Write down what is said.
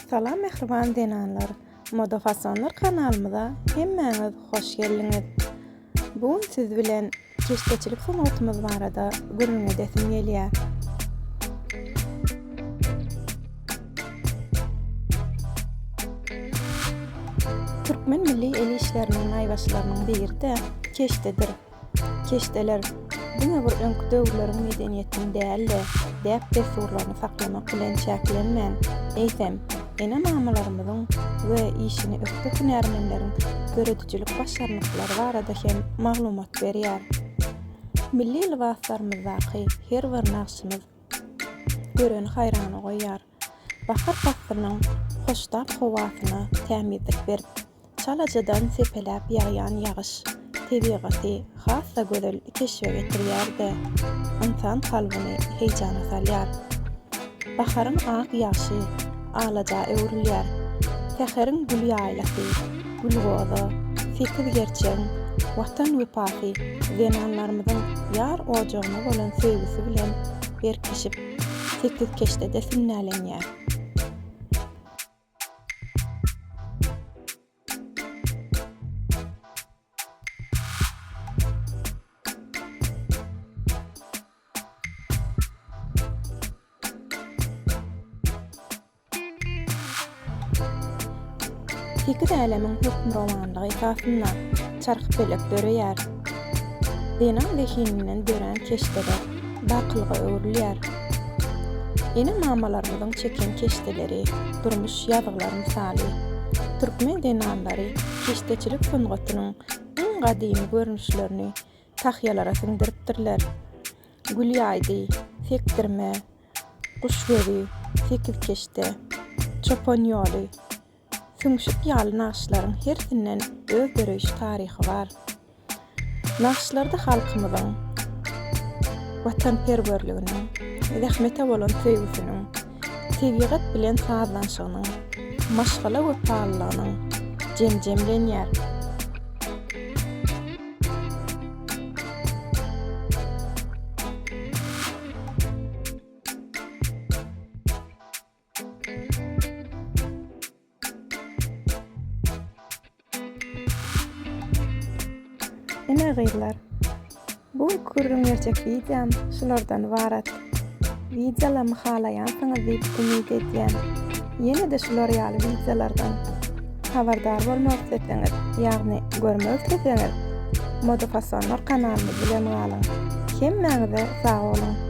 Salam mehriban denanlar. Moda Fasonlar kanalymyza hemmäňiz hoş geldiňiz. Bugun siz bilen keşkeçilik sanatymyz barada görüňe desim gelýär. Türkmen milli el işleriniň aýbaşlarynyň biri de keştedir. Keşteler buňa bir öňkü döwürleriň medeniýetini däl-de däp desurlaryny saklamak bilen çäklenmän. Eýsem, ene mamalarymyzyň we işini ökde hünärmenleriň göredüjilik başarmaklary barada hem maglumat berýär. Milli libaslarymyzdaky her bir nakşymyz göreni haýrana goýýar. Bahar pastynyň hoştap howasyna tämizlik berip, çalajadan sepeläp ýaýan ýagyş tebigaty hassa gözel keşwe getirýär-de insan kalbyny heýjana salýar. Baharyň ak ýaşy alaja öwrülýär. Teheriň gül ýaýlasy, gül goza, fikir gerçeň, watan wypasy denanlarymyzyň ýar ojagyna bolan sevgisi bilen berkişip, sekiz keşde de sinälenýär. Sekiz älemiň hukmromanlygy esasynda çark belek döreýär. Denan lehininden dören keşdeler baklyga öwrülýär. Ene mamalarymyzyň çeken keşdeleri, durmuş ýazgylar misaly. Türkmen denanlary keşdeçilik sungatynyň iň gadymy görnüşlerini tahyýalara siňdiripdirler. Gül ýaýdy, sekdirme, guş gözi, sekiz keşde, çopon ýoly, Sümşük ýaly nakşlaryň hersinden öz döreýiş taryhy bar. Nakşlarda halkymyzyň watanperwerliginiň, rahmete bolan sevgisiniň, tebigat bilen sazlanşygynyň, maşgala we paýlagynyň jemjemlenýär. Ene gaýlar. Bu kurrun gerçek videom şulardan barat. Videolamy halaýansyňyz diýip umyt edýän. Ýene de şular ýaly videolardan habardar bolmak isteseňiz, ýagny görmek isteseňiz, Moda Fasonlar kanalyny bilen galyň. Hemmäňize sag bolun.